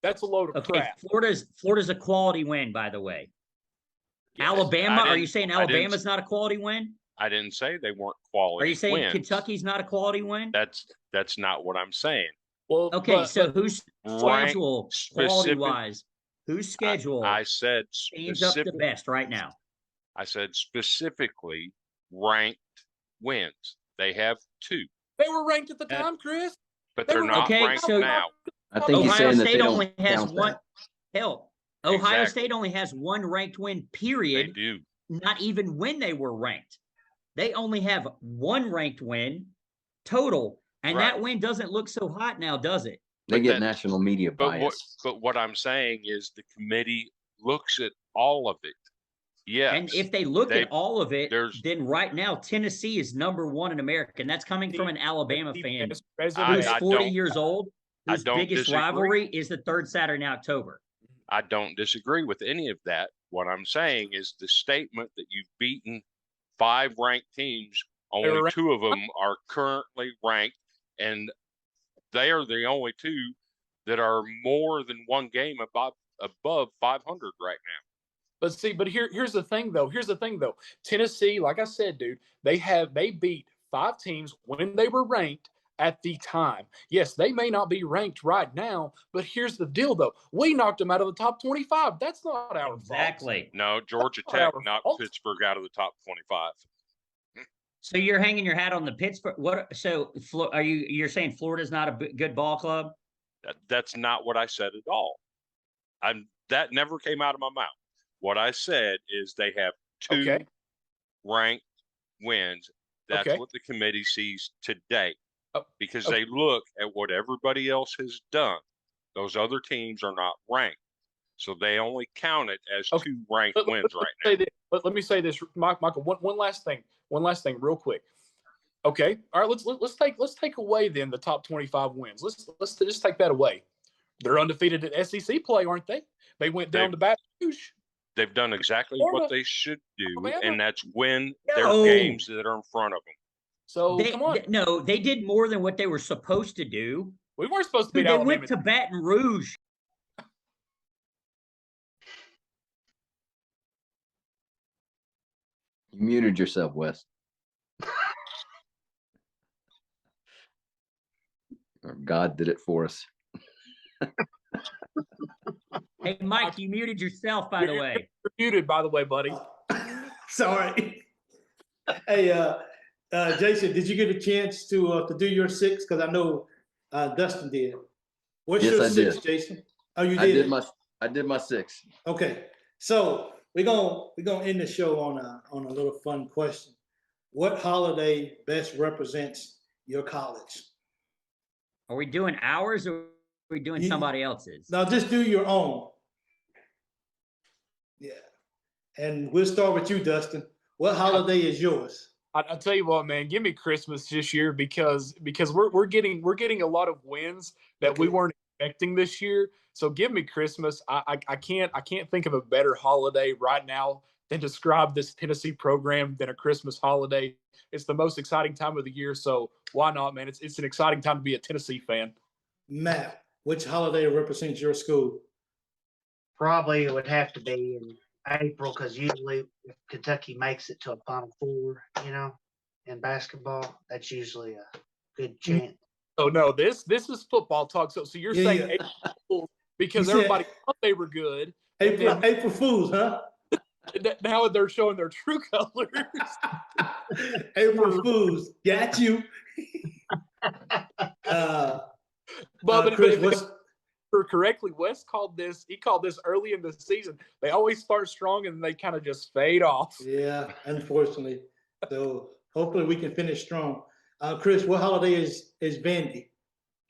That's a load of crap.
Florida's a quality win, by the way. Yes, Alabama? Are you saying Alabama's not a quality win?
I didn't say they weren't quality.
Are you saying
wins.
Kentucky's not a quality win?
That's not what I'm saying.
Well,
okay, so whose schedule, quality-wise, whose schedule
I said
stands up the best right now?
I said specifically ranked wins. They have 2.
They were ranked at the time, Chris.
But they're not ranked now.
I think he's saying that they only has
one. Hell, Ohio State only has 1 ranked win, period.
They do.
Not even when they were ranked. They only have 1 ranked win total. And that win doesn't look so hot now, does it?
They get national media bias.
But what I'm saying is the committee looks at all of it. Yes.
And if they look at all of it, then right now Tennessee is number 1 in America. And that's coming from an Alabama fan who's 40 years old, whose biggest rivalry is the 3rd Saturday in October.
I don't disagree with any of that. What I'm saying is the statement that you've beaten 5 ranked teams, only 2 of them are currently ranked, and they are the only 2 that are more than 1 game above 500 right now.
But here's the thing though. Tennessee, like I said, dude, they beat 5 teams when they were ranked at the time. Yes, they may not be ranked right now, but here's the deal though. We knocked them out of the top 25. That's not our fault.
Exactly.
No, Georgia Tech knocked Pittsburgh out of the top 25.
So you're hanging your hat on the Pittsburgh. What? So you're saying Florida's not a good ball club?
That's not what I said at all. That never came out of my mouth. What I said is they have 2 ranked wins. That's what the committee sees today, because they look at what everybody else has done. Those other teams are not ranked, so they only count it as 2 ranked wins right now.
Let me say this, Michael. One last thing, real quick. Okay, all right. Let's take away then the top 25 wins. Let's just take that away. They're undefeated at SEC play, aren't they? They went down to Baton Rouge.
They've done exactly what they should do, and that's win their
No.
games that are in front of them.
So come on.
No, they did more than what they were supposed to do.
We weren't supposed to beat
They
Alabama.
went to Baton Rouge.
You muted yourself, Wes. Or God did it for us.
Hey, Mike, you muted yourself, by the way.
You're muted, by the way, buddy.
Sorry. Hey, Jason, did you get a chance to do your 6? Because I know Dustin did. What's
Yes,
your
I
6,
did.
Jason? Oh, you did.
I did my 6.
Okay, so we're gonna end the show on a little fun question. What holiday best represents your college?
Are we doing ours or are we doing somebody else's?
Now, just do your own. Yeah, and we'll start with you, Dustin. What holiday is yours?
I'll tell you what, man. Give me Christmas this year because we're getting a lot of wins that we weren't expecting this year. So give me Christmas. I can't think of a better holiday right now than describe this Tennessee program than a Christmas holiday. It's the most exciting time of the year. So why not, man? It's an exciting time to be a Tennessee fan.
Matt, which holiday represents your school?
Probably it would have to be in April, because usually if Kentucky makes it to a Final Four, in basketball, that's usually a good chance.
Oh no, this is football talk. So you're saying April because everybody thought they were good.
April Fools, huh?
Now they're showing their true colors.
April Fools, got you.
Chris, correctly, Wes called this. He called this early in the season. They always start strong and they kind of just fade off.
Yeah, unfortunately. So hopefully we can finish strong. Chris, what holiday is Vandy?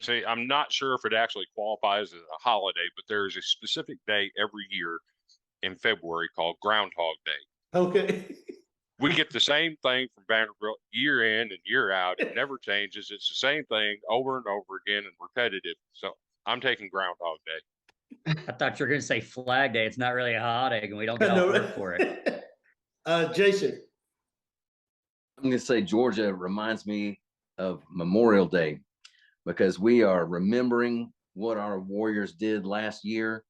See, I'm not sure if it actually qualifies as a holiday, but there is a specific day every year in February called Groundhog Day.
Okay.
We get the same thing from Vanderbilt year in and year out. It never changes. It's the same thing over and over again and repetitive. So I'm taking Groundhog Day.
I thought you were going to say Flag Day. It's not really a holiday, and we don't get off work for it.
Jason.
I'm going to say Georgia reminds me of Memorial Day because we are remembering what our Warriors did last year.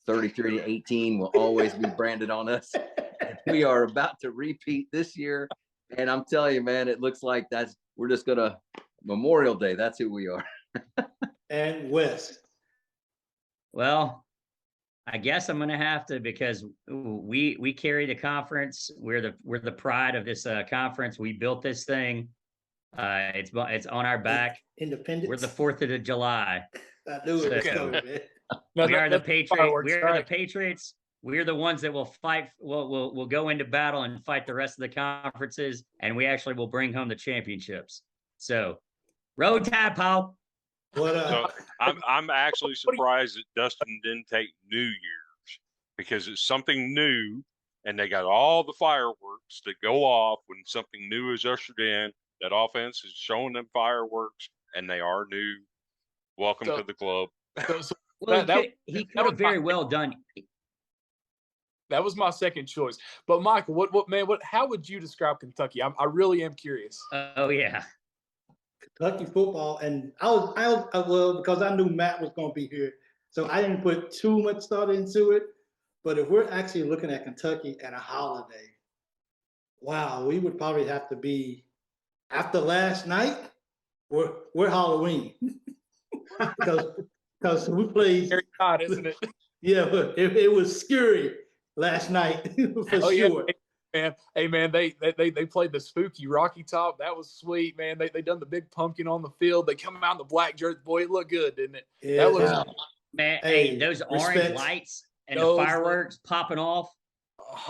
33-18 will always be branded on us. We are about to repeat this year. And I'm telling you, man, it looks like we're just going to Memorial Day. That's who we are.
And Wes.
Well, I guess I'm going to have to, because we carry the conference. We're the pride of this conference. We built this thing. It's on our back.
Independence.
We're the 4th of July.
I knew it was coming, man.
We are the Patriots. We're the Patriots. We're the ones that will fight. We'll go into battle and fight the rest of the conferences, and we actually will bring home the championships. So, roll Tide, Paul.
So I'm actually surprised that Dustin didn't take New Year's, because it's something new, and they got all the fireworks that go off when something new is ushered in. That offense is showing them fireworks, and they are new. Welcome to the club.
Well, he could have very well done.
That was my second choice. But Michael, how would you describe Kentucky? I really am curious.
Oh yeah.
Kentucky football, and well, because I knew Matt was going to be here, so I didn't put too much thought into it. But if we're actually looking at Kentucky at a holiday, wow, we would probably have to be after last night. We're Halloween because we played.
Very odd, isn't it?
Yeah, but it was scary last night for sure.
Yeah. Man, hey man, they played the spooky Rocky Top. That was sweet, man. They done the big pumpkin on the field. They come out in the black jersey. Boy, it looked good, didn't it?
Yeah,
that looks
Man,
Hey,
hey, those orange
respect.
lights and
Those-
the fireworks popping off.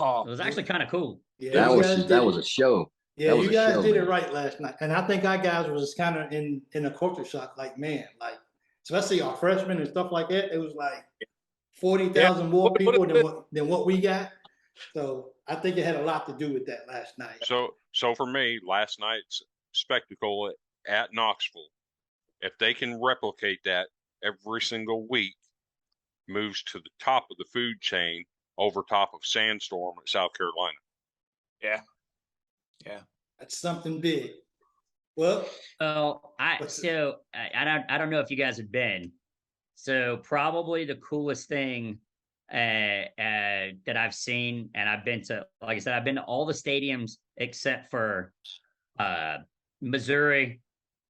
oh,
It was actually kind of cool.
Yeah,
That
you guys
was
did
was a show.
Yeah,
that was
you
a
guys
show,
did it
man.
right last night, and I think our guys was kind of in a culture shock. Like, man, like especially our freshmen and stuff like that. It was like 40,000 more people than what we got. So I think it had a lot to do with that last night.
So for me, last night's spectacle at Knoxville, if they can replicate that every single week, moves to the top of the food chain over top of Sandstorm at South Carolina.
yeah.
That's something big. Well,
Oh, I
What's
don't know if you guys have been. So probably the coolest thing that I've seen, and I've been to, like I said, I've been to all the stadiums except for Missouri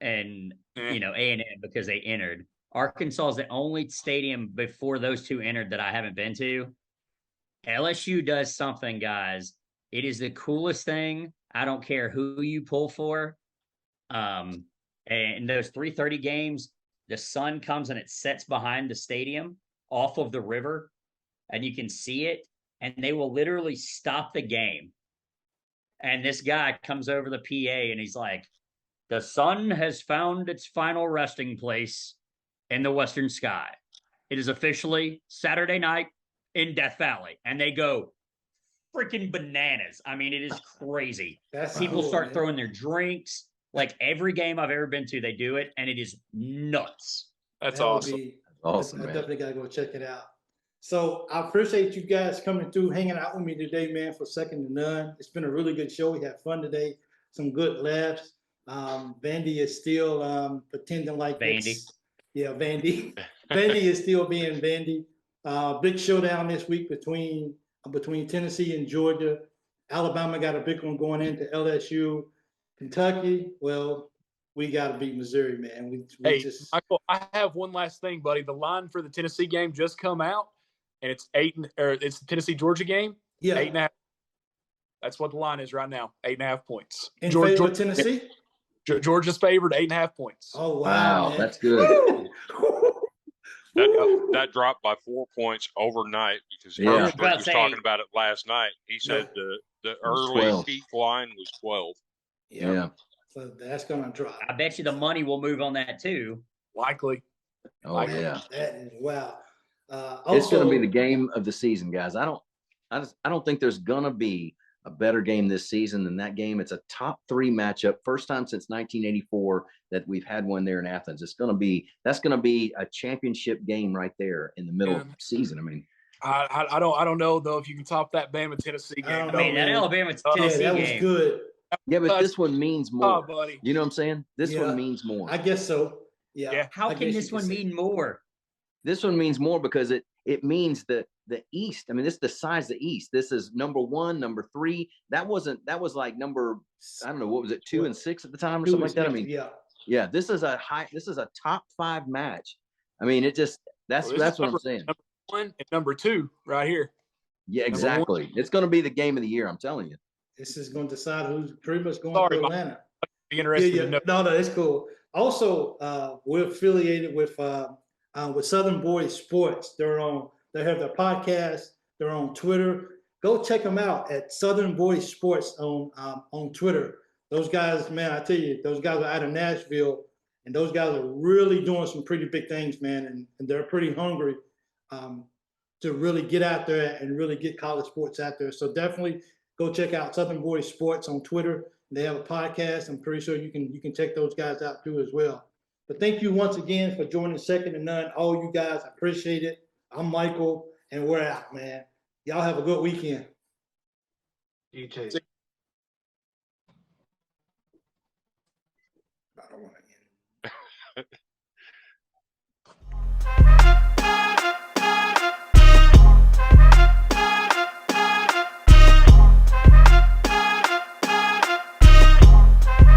and A&M because they entered. Arkansas is the only stadium before those two entered that I haven't been to. LSU does something, guys. It is the coolest thing. I don't care who you pull for. And those 3:30 games, the sun comes and it sets behind the stadium off of the river, and you can see it, and they will literally stop the game. And this guy comes over the PA and he's like, "The sun has found its final resting place in the western sky. It is officially Saturday night in Death Valley." And they go freaking bananas. I mean, it is crazy.
that's
People
cool,
start
man.
throwing their drinks. Like every game I've ever been to, they do it, and it is nuts.
That's
That would
awesome.
be-
Awesome,
I
man.
definitely gotta go check it out. So I appreciate you guys coming through, hanging out with me today, man, for Second to None. It's been a really good show. We had fun today, some good laughs. Vandy is still pretending like
Vandy.
Vandy. Vandy is still being Vandy. Big showdown this week between Tennessee and Georgia. Alabama got a big one going into LSU. Kentucky, well, we got to beat Missouri, man. We
Hey,
just
Michael, I have one last thing, buddy. The line for the Tennessee game just come out, and it's it's the Tennessee Georgia game.
yeah
8.5. That's what the line is right now. 8.5 points.
in favor of Tennessee.
Georgia's favored 8.5 points.
Oh wow,
Wow,
man.
that's good.
That dropped by 4 points overnight because
Yeah.
Hershberg
Well,
was
say-
talking about it last night. He said the early
12.
peak line was 12.
Yeah.
So that's gonna drop.
I bet you the money will move on that too.
Likely.
Oh yeah.
That is wow.
It's going to be
Also-
the game of the season, guys. I don't think there's going to be a better game this season than that game. It's a top 3 matchup. First time since 1984 that we've had one there in Athens. That's going to be a championship game right there in the middle of the season. I mean,
I don't know though if you can top that Bama Tennessee
I
game.
don't
I mean,
know,
that
man.
Alabama
Yeah,
Tennessee
that was
game.
good.
yeah, but this one means
Oh,
more.
buddy.
You know what I'm saying? This
Yeah.
one means more.
I guess so. Yeah.
Yeah.
How
I
can
guess
this
you could
one
say.
mean more?
This one means more because it means that the East. I mean, this decides the East. This is number 1, number 3. That was like number, I don't know, what was it, 2 and 6 at the time or
Two
something
is
like that. I
next,
mean,
yeah.
this is a top 5 match. I mean, it just that's
Well, this is
what I'm saying.
Number 1 and number 2 right here.
Yeah,
number
exactly. It's going to be the game of the year. I'm telling you.
This is going to decide who's pretty much going
Sorry,
to
Mike.
Atlanta.
Be interested to know.
No, it's cool. Also, we're affiliated with Southern Boys Sports. They have their podcast. They're on Twitter. Go check them out at Southern Boys Sports on Twitter. Those guys, man, I tell you, those guys are out of Nashville, and those guys are really doing some pretty big things, man, and they're pretty hungry to really get out there and really get college sports out there. So definitely go check out Southern Boys Sports on Twitter. They have a podcast. I'm pretty sure you can check those guys out too as well. But thank you once again for joining Second to None. All you guys, I appreciate it. I'm Michael, and we're out, man. Y'all have a good weekend.
You too.
See-